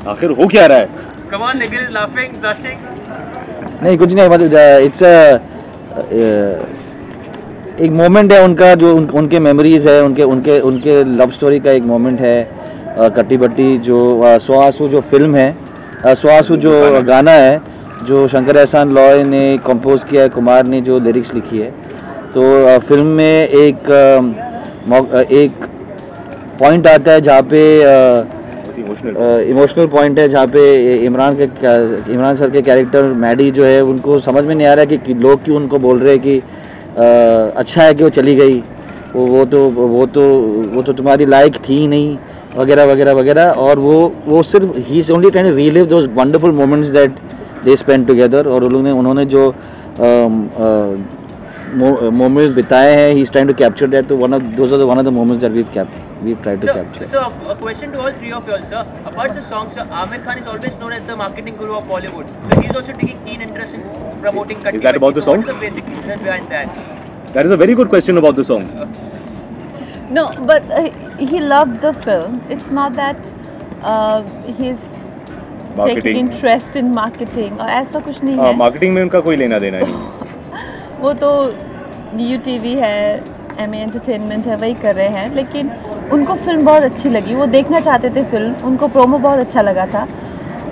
आखिर हो क्या रहा है? Come on, Nikhil is laughing, blushing. नहीं कुछ नहीं, मतलब इट्स एक मोमेंट है उनका, जो उनके मेमोरीज है, उनके उनके उनके लव स्टोरी का एक मोमेंट है। कट्टी बट्टी जो सौ आंसू जो फिल्म है, सौ आंसू जो गाना है, जो शंकर एहसान लॉय ने कंपोज किया है, कुमार ने जो लिरिक्स लिखी है। तो फिल्म में एक पॉइंट आता है जहाँ पे इमोशनल पॉइंट है, जहाँ पे इमरान सर के कैरेक्टर मैडी जो है, उनको समझ में नहीं आ रहा है कि लोग क्यों उनको बोल रहे हैं कि अच्छा है कि वो चली गई, वो तो तुम्हारी लायक थी ही नहीं, वगैरह वगैरह वगैरह। और वो सिर्फ ही is only trying to relive those wonderful moments that they spend together. और उन्होंने जो moments बिताए हैं, he is trying to capture that. तो those are one of the moments that we've tried to capture. So a question to all three of you all, sir. Apart the song, sir, Aamir Khan is always known as the marketing guru of Bollywood. So he's also taking keen interest in promoting Katti. Is that about the song? What is the basic reason behind that? That is a very good question about the song. No, but he loved the film. It's not that he's taking interest in marketing और ऐसा कुछ नहीं है। Marketing में उनका कोई लेना देना नहीं। वो तो UTV है, MA एंटरटेनमेंट है, वही कर रहे हैं। लेकिन उनको फिल्म बहुत अच्छी लगी, वो देखना चाहते थे फिल्म, उनको प्रोमो बहुत अच्छा लगा था।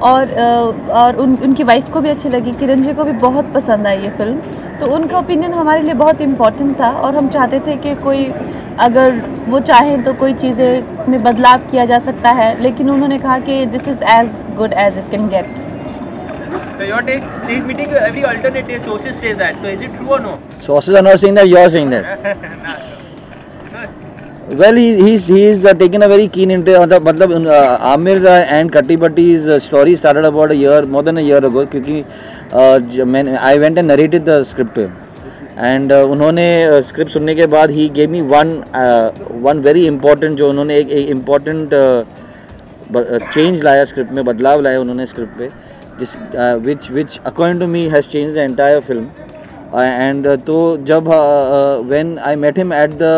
और उनकी वाइफ को भी अच्छी लगी, किरण जी को भी बहुत पसंद आई ये फिल्म। तो उनका ओपिनियन हमारे लिए बहुत इम्पोर्टेंट था और हम चाहते थे कि कोई अगर वो चाहें तो कोई चीज़ें में बदलाव किया जा सकता है, लेकिन उन्होंने कहा कि this is as good as it can get. So your take, she's meeting every alternate day, sources say that. So is it true or no? Sources are not saying that, you are saying that. Well, he's taken a very keen interest. मतलब Aamir and Katti Batti's story started about more than a year ago, क्योंकि I went and narrated the script and उन्होंने script सुनने के बाद he gave me one very important, जो उन्होंने एक important change लाया स्क्रिप्ट में, बदलाव लाया उन्होंने स्क्रिप्ट पे, which according to me has changed the entire film. And तो जब when I met him at the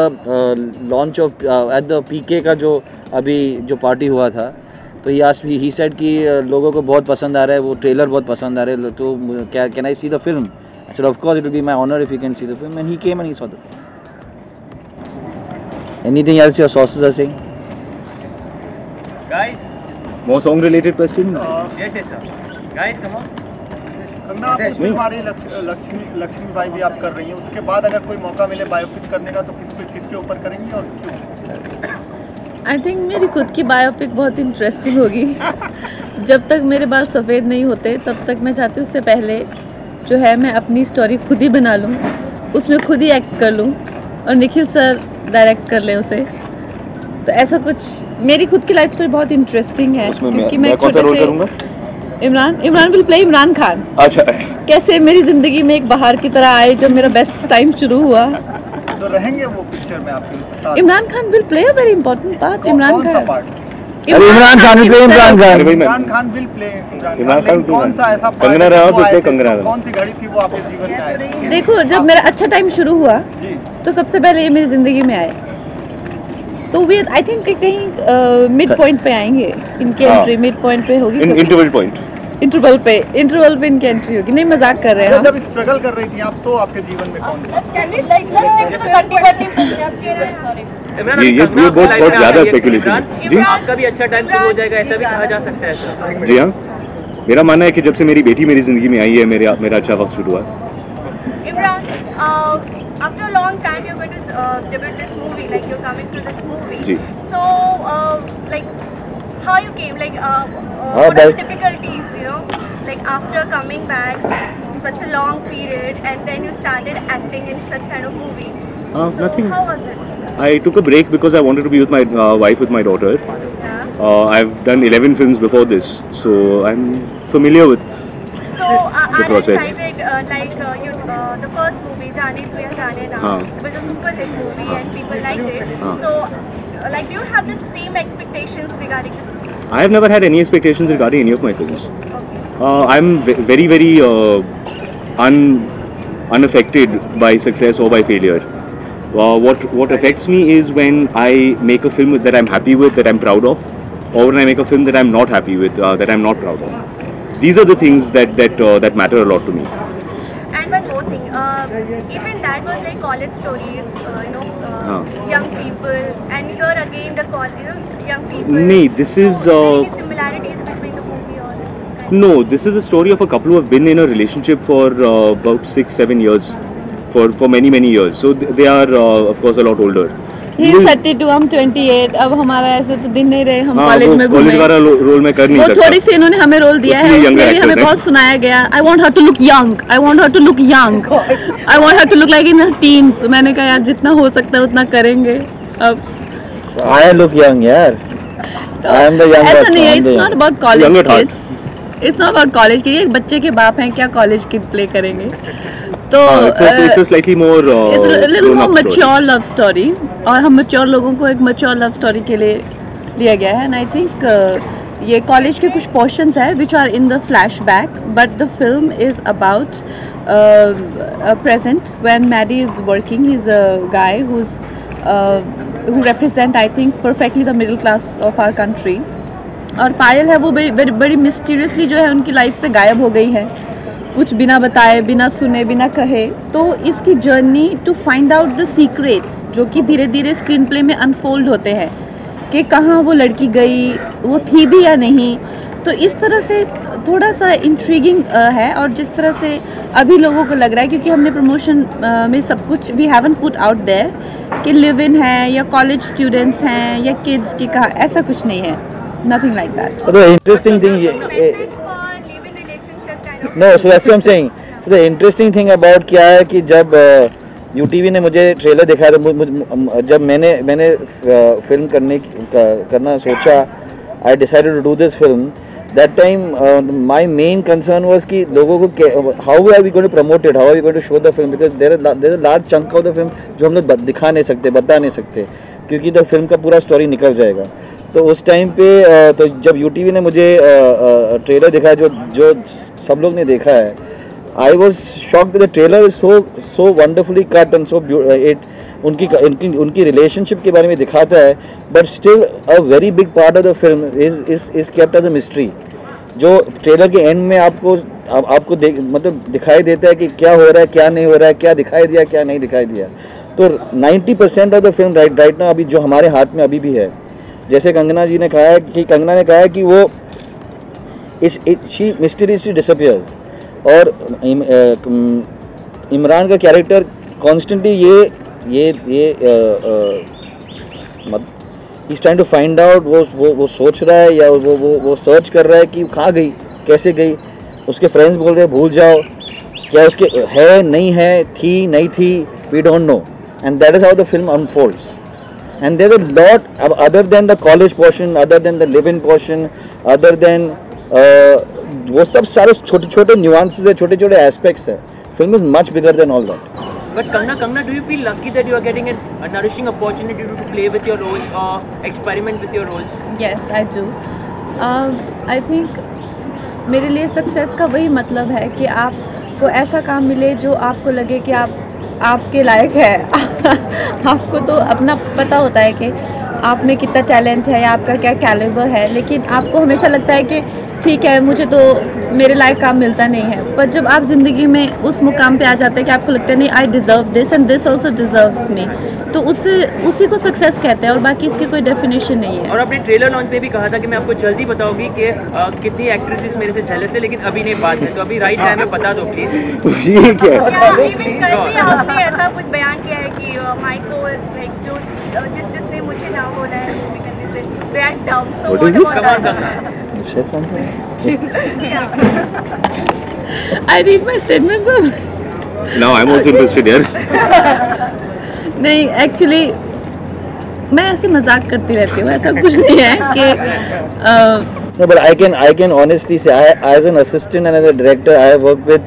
launch of at the PK का जो अभी जो पार्टी हुआ था, तो he said कि लोगों को बहुत पसंद आ रहा है, वो ट्रेलर बहुत पसंद आ रहा है, तो क्या can I see the film? I said of course it will be my honor if you can see the film, and he came and he saw the film. Anything else your sources are saying? Guys, more song related questions? Yes sir. Guys, come on. Kangana, आप इसमें हमारी लक्ष्मी बाई भी आप कर रही हैं, उसके बाद अगर कोई मौका मिले बायोपिक करने का तो किसके ऊपर करेंगी और क्यों? आई थिंक मेरी खुद की बायोपिक बहुत इंटरेस्टिंग होगी। जब तक मेरे बाल सफ़ेद नहीं होते तब तक मैं चाहती हूँ उससे पहले जो है मैं अपनी स्टोरी खुद ही बना लूँ, उसमें खुद ही एक्ट कर लूँ और निखिल सर डायरेक्ट कर लें उसे। तो ऐसा कुछ, मेरी खुद की लाइफ स्टोरी बहुत इंटरेस्टिंग है, क्योंकि मैं छोटे से इमरान विल प्ले इमरान खान। अच्छा, कैसे मेरी ज़िंदगी में एक बहार की तरह आए जब मेरा बेस्ट टाइम शुरू हुआ। तो रहेंगे वो पिक्चर में आपके? Imran Khan will play a very important part. Imran Khan will play कौन सा ऐसा कंगना रहा कंगना, कौन सी घड़ी थी वो आपके जीवन में आई? देखो, जब मेरा अच्छा टाइम शुरू हुआ तो सबसे पहले ये मेरी ज़िंदगी में आए, तो वे आई थिंक कहीं मिड पॉइंट पे आएंगे इनकी एंट्री, मिड पॉइंट पे होगी, इंटरवल पे इनकी एंट्री होगी। नहीं, मजाक कर रहे हैं। जब स्ट्रगल कर रही थी आप, तो आपके जीवन में कौन ये बहुत ज़्यादा स्पेकुलेशन है जी। आपका भी अच्छा टाइम शुरू हो जाएगा, ऐसा भी कहा जा सकता है सर? जी हाँ, मेरा मानना है कि जब से मेरी बेटी मेरी ज़िंदगी में आई है, मेरा अच्छा वक्त शुरू हुआ। Imran, after a long time you're going to debut this movie, like you're coming to this movie. Ji. So, like, how you came, like, what are the difficulties, you know, like after coming back such a long period, and then you started acting in such kind of movie. So Nothing. How was it? I took a break because I wanted to be with my wife, with my daughter. Yeah. I've done 11 films before this, so I'm familiar with the process. The first movie, Jaane Tu Ya Jaane Na, it was a super hit movie and people liked it. So, like, do you have the same expectations regarding this? I have never had any expectations regarding any of my films. Okay. I'm very, very unaffected by success or by failure. What affects me is when I make a film that I'm happy with, that I'm proud of, or when I make a film that I'm not happy with, that I'm not proud of. These are the things that matter a lot to me. And one more thing, even that was like college stories, young people, and here again the young people. No, this is. So, any similarities between the movie or? No, this is a story of a couple who have been in a relationship for about 6-7 years, for many years. So they are of course a lot older. He is 32, हम 28. अब हमारा ऐसे तो दिन नहीं रहे, हम college में घूमे। कॉलेज वाला रोल में कर नहीं सकता। वो थोड़ी सी इन्होंने हमें रोल दिया है, उसमें भी हमें बहुत सुनाया गया। I want her to look young. I want her to look young. I want her to look like in her teens. मैंने कहा यार जितना हो सकता है उतना करेंगे। अब I look young यार। I am the youngest. ऐसा नहीं है, it's not about college kids. It's not about college kids. एक बच्चे के बाप हैं, क्या college kid play करेंगे? तो it's a slightly more it's a little more mature love story, और हम mature लोगों को एक mature love story के लिए लिया गया है। And I think ये college के कुछ portions है which are in the flashback, but the film is about a present when Maddie is working. He's a guy who represent I think perfectly the middle class of our country. और पायल है वो बड़ी mysteriously जो है उनकी life से गायब हो गई है, कुछ बिना बताए, बिना सुने, बिना कहे। तो इसकी journey to find out the secrets जो कि धीरे धीरे स्क्रीन प्ले में अनफोल्ड होते हैं कि कहाँ वो लड़की गई, वो थी भी या नहीं। तो इस तरह से थोड़ा सा इंट्रीगिंग है, और जिस तरह से अभी लोगों को लग रहा है, क्योंकि हमने प्रमोशन में सब कुछ we haven't put out there कि लिव इन है या कॉलेज स्टूडेंट्स हैं या किड्स की कहा, ऐसा कुछ नहीं है, nothing like that. So the interesting thing, no, so that's what I'm saying. So the interesting thing about क्या है कि जब UTV ने मुझे ट्रेलर दिखाया तो जब मैंने फिल्म करना सोचा, I decided to do this film. That time my main concern was कि लोगों को how are we going to promote it, how are we going to show the film, because there is a large chunk of the film जो हम लोग दिखा नहीं सकते, बता नहीं सकते, क्योंकि तो फिल्म का पूरा स्टोरी निकल जाएगा। तो उस टाइम पे तो जब UTV ने मुझे ट्रेलर दिखाया जो सब लोग ने देखा है, I was shocked the trailer is so wonderfully cut and so it उनकी रिलेशनशिप के बारे में दिखाता है, but still a very big part of the film is kept as a mystery, जो ट्रेलर के एंड में आपको मतलब दिखाई देता है कि क्या हो रहा है, क्या नहीं हो रहा है, क्या दिखाई दिया, क्या नहीं दिखाई दिया। तो 90% ऑफ द फिल्म राइट ना अभी जो हमारे हाथ में अभी भी है, जैसे कंगना ने कहा है कि वो शी मिस्टीरियसली डिसअपियर्स, और इमरान का कैरेक्टर कॉन्स्टेंटली ये is trying to find out, वो सोच रहा है या वो सर्च कर रहा है कि कहाँ गई, कैसे गई। उसके फ्रेंड्स बोल रहे हैं भूल जाओ, क्या उसके है नहीं है, थी नहीं थी, we don't know, and that is how the film unfolds. And there's a lot other than the college portion, other than the live-in portion, other than वो सब सारे छोटे nuances है, छोटे aspects है। Film is much bigger than all that. But Kangna, do you feel lucky that you are getting a nourishing opportunity to play with your roles or experiment with your roles? Yes, I do. I think मेरे लिए success का वही मतलब है कि आपको ऐसा काम मिले जो आपको लगे कि आपके लायक है। आपको तो अपना पता होता है कि आप में कितना टैलेंट है या आपका क्या कैलिबर है, लेकिन आपको हमेशा लगता है कि ठीक है मुझे तो मेरे लायक काम मिलता नहीं है। पर जब आप ज़िंदगी में उस मुकाम पे आ जाते हैं कि आपको लगता है नहीं I deserve this and this also deserves me, तो उसी को सक्सेस कहते हैं, और बाकी इसकी कोई डेफिनेशन नहीं है। और अपने ट्रेलर लॉन्च पे भी कहा था कि मैं आपको जल्दी बताऊंगी कि कितनी एक्ट्रेसेस मेरे से जेलस है, लेकिन अभी नहीं बात है, तो अभी राइट टाइम में बता दो प्लीज। ये क्या आपने ऐसा कुछ बयान किया है कि माइको जिसने मुझे नाम बोला है मूवी करने से they are down, so what about I read my statement. Now I'm also interested here. नहीं, एक्चुअली मैं ऐसे मजाक करती रहती हूँ, ऐसा कुछ नहीं है कि No, but I can honestly say, as an assistant and as a director, I have worked with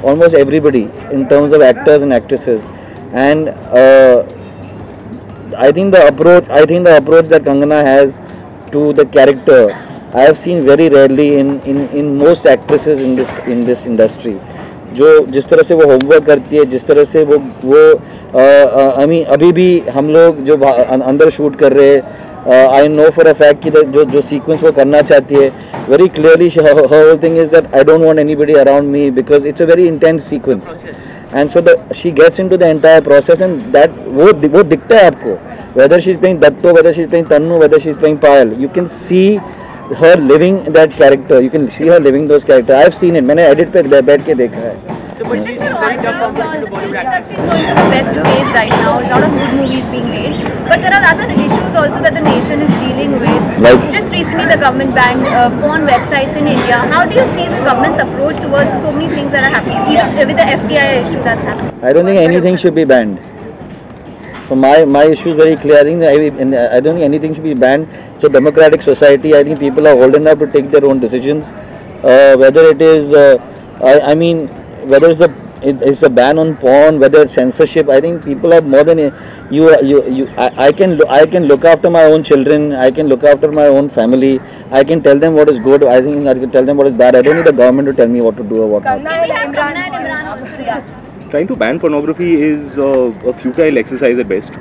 almost everybody in terms of actors and actresses, and I think the approach that Kangana has to the character, I have seen very rarely in most actresses in this industry. जो जिस तरह से वो homework करती है, जिस तरह से वो अभी भी हम लोग जो अंदर शूट कर रहे हैं, I know for a fact कि जो sequence वो करना चाहती है, very clearly her whole thing is that I don't want anybody around me because it's a very intense sequence. And so she gets into the entire process and that वो दिखता है आपको, whether she's playing Datto, whether she's playing Tannu, whether she's playing Payal, you can see her living that character, you can see her living those characters. I've seen it, मैंने edit पे बैठ के देखा है. So, but she's very tough competition to Bollywood actors. Industry is going through the best phase right now. A lot of good movies being made, but there are other issues also that the nation is dealing with. Like? Just recently, the government banned porn websites in India. How do you see the government's approach towards so many things that are happening, even with the FDI issue that's happening? I don't think anything should be banned. So my issue is very clear. I don't think anything should be banned. It's a democratic society. I think people are old enough to take their own decisions. Whether it is, I mean, whether it's a ban on porn, whether it's censorship. I think people are more than you. I can look after my own children. I can look after my own family. I can tell them what is good. I think I can tell them what is bad. I don't need the government to tell me what to do or what not. People have Kanna and Imran also react. Trying to ban pornography is a futile exercise at best.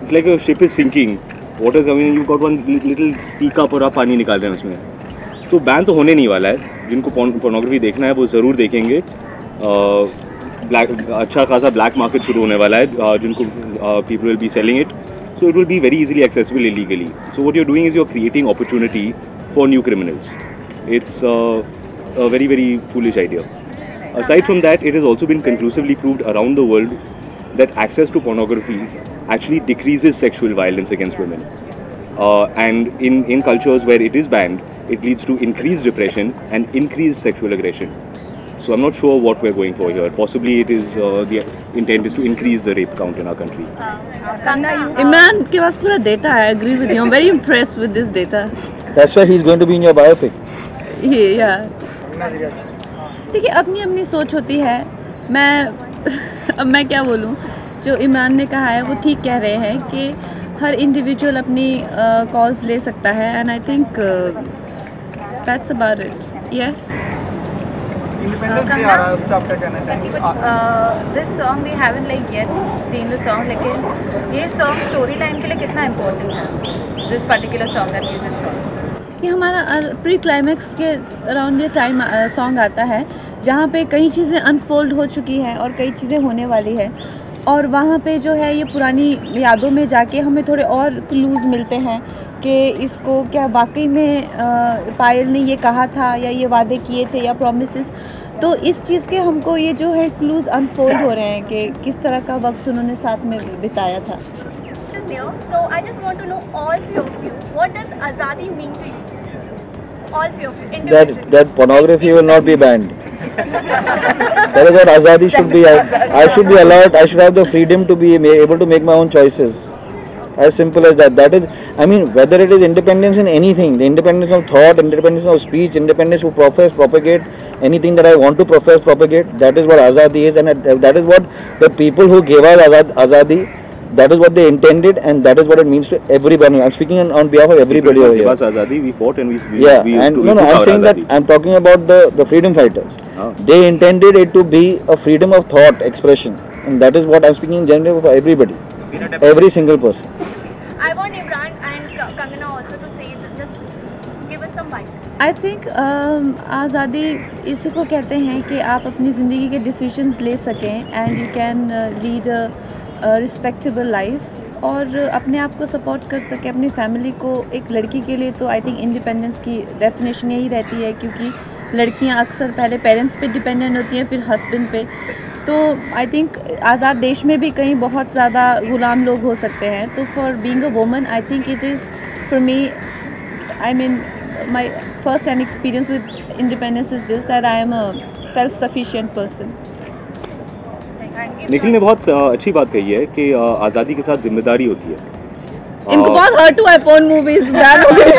It's like a ship is sinking. Water is coming and you've got one little teacup और आप पानी निकाल रहे हैं उसमें. तो ban तो होने नहीं वाला है. जिनको pornography देखना है वो ज़रूर देखेंगे. अच्छा खासा ब्लैक मार्केट शुरू होने वाला है जिनको people will be selling it. So it will be very easily accessible illegally. So what you're doing is you're creating opportunity for new criminals. It's a very, very foolish idea. Aside from that, it has also been conclusively proved around the world that access to pornography actually decreases sexual violence against women. And in cultures where it is banned, it leads to increased depression and increased sexual aggression. So I'm not sure what we're going for here. Possibly it is the intent is to increase the rape count in our country. Imran के पास पूरा data है. I agree with you. I'm very impressed with this data. That's why he's going to be in your biopic. Yeah. देखिए अपनी अपनी सोच होती है. अब मैं क्या बोलूँ. जो इमरान ने कहा है वो ठीक कह रहे हैं कि हर इंडिविजुअल अपनी कॉल्स ले सकता है. And I think that's about it. Yes. Independence day आ रहा है, उससे आप क्या कहना चाहेंगे? This song we haven't like yet seen the song, लेकिन ये song story line के लिए कितना important है? This particular song that you just shot. ये हमारा प्री क्लाइमैक्स के अराउंड ये टाइम सॉन्ग आता है जहाँ पे कई चीज़ें अनफोल्ड हो चुकी हैं और कई चीज़ें होने वाली है और वहाँ पे जो है ये पुरानी यादों में जाके हमें थोड़े और क्लूज़ मिलते हैं कि इसको क्या वाकई में पायल ने ये कहा था या ये वादे किए थे या प्रॉमिसेस. तो इस चीज़ के हमको ये जो है क्लूज़ अनफोल्ड हो रहे हैं कि किस तरह का वक्त उन्होंने साथ में बिताया था. So I just want to know all three of you, what does Azadi mean to you? All three of you. That pornography will not be banned. That is what Azadi should be. I should be allowed. I should have the freedom to be able to make my own choices. As simple as that. That is, I mean, whether it is independence in anything, the independence of thought, independence of speech, independence to profess, propagate anything that I want to profess, propagate. That is what Azadi is, and that is what the people who gave us Azadi. That is what they intended, and that is what it means to everybody. I'm speaking on behalf of everybody over here. Azadi, we fought and we I'm saying that I'm talking about the freedom fighters. They intended it to be a freedom of thought expression, and that is what I'm speaking in general for everybody, every single person. I want Imran and Kangana also to say, just give us some vibe. I think आज़ादी इसी को कहते हैं कि आप अपनी ज़िंदगी के डिसीजंस ले सकें and you can lead respectable life और अपने आप को सपोर्ट कर सके अपनी फैमिली को. एक लड़की के लिए तो आई थिंक इंडिपेंडेंस की डेफिनेशन यही रहती है क्योंकि लड़कियां अक्सर पहले पेरेंट्स पे डिपेंडेंट होती हैं फिर हस्बैंड पे. तो आई थिंक आज़ाद देश में भी कहीं बहुत ज़्यादा गुलाम लोग हो सकते हैं. तो for being a woman I think it is for me I mean my first hand experience with independence is this that I am a self sufficient person. Nikhil ने बहुत अच्छी बात कही है कि आज़ादी के साथ जिम्मेदारी होती है. इनको बहुत हर्ट हुआ है फोन मूवीज बैन हो गए.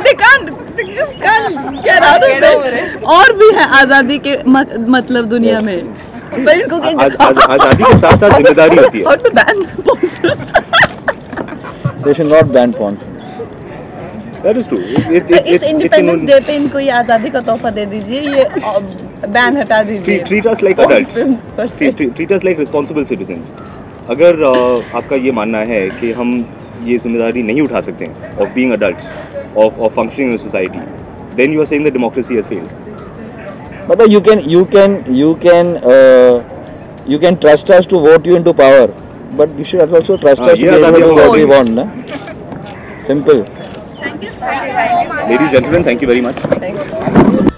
they just can't get out of it. और भी है आज़ादी के मतलब दुनिया में पर इनको आज़ादी के साथ साथ जिम्मेदारी होती है. और तो ban They should not ban porn. That is true. इस इंडिपेंडेंस डे पे इनको ये आज़ादी का तोहफा दे दीजिए. ये बैन हटा दीजिए. Treat us like adults. Treat us like responsible citizens. अगर आपका ये मानना है कि हम ये जिम्मेदारी नहीं उठा सकते हैं of being adults, of functioning in a society, then you are saying that democracy has failed. But you can trust us to vote you into power, but you should also trust us to be able to do what we want, na? Simple. Thank you so much. Ladies and gentlemen, thank you very much. Thank you.